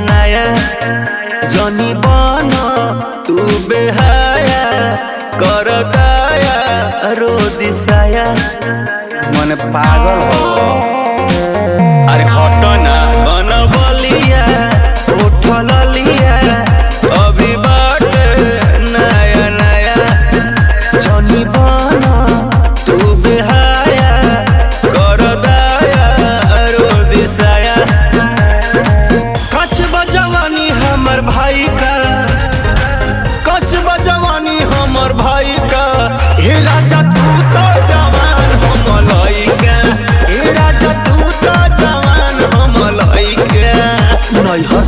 नया जनी बनो तू बेहाया कर दया रो दिसाया मन पागल हो। अरे हटो ना कन बलिया उठल लिया अभी बाटे नया नया जनी बनो तू बेहाया कर दया रो दिसाया। कच बजवानी हमर भाई का, कच बजवानी हमर भाई का, हे राजा तू तो जवान हम लइका, हे राजा तू तो जवान हम लइका। नहीं